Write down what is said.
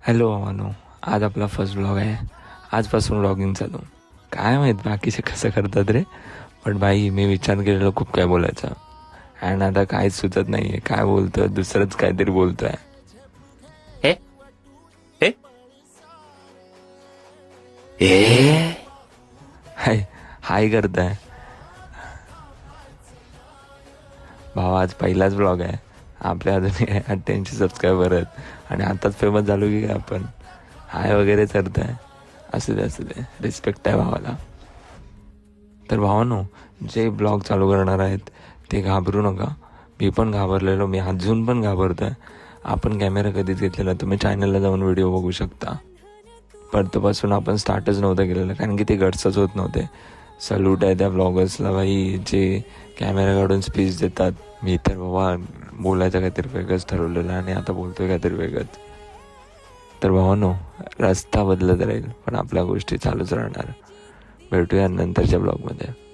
Hello भावानो, आज आपला first blog आहे. आजपासून ब्लॉगिंग चालू. काय माहीत बाकीचे कसं करतात रे, पण बाई मी विचार केलेलं खूप काय बोलायचं. अँड आता काहीच सुचत नाही आहे. काय बोलतोय, दुसरंच काहीतरी बोलतोय. हे हे ए हाय हाय करताय भावा. आज पहिलाच ब्लॉग आहे. आपल्या अजून 88 सबस्क्रायबर आहेत आणि आताच फेमस झालो की काय आपण. हाय वगैरे करताय. असू दे रिस्पेक्ट आहे भावाला. तर भावानो, जे ब्लॉग चालू करणार आहेत ते घाबरू नका. मी पण घाबरलेलो, मी अजून पण घाबरतोय. आपण कॅमेरा कधीच घेतलेला, तुम्ही चॅनलला जाऊन व्हिडिओ बघू शकता. परतपासून आपण स्टार्टच नव्हतं केलेलं, कारण की ते गट्सच होत नव्हते. सल्यूट आहे त्या ब्लॉगर्सला भाई, जे कॅमेरा काढून स्पीच देतात. मी तर बाबा बोलायचं काहीतरी वेगळंच ठरवलेलं आणि आता बोलतोय काहीतरी वेगळंच. तर भावानो, रस्ता बदलत राहील पण आपल्या गोष्टी चालूच राहणार. भेटूया नंतरच्या ब्लॉगमध्ये.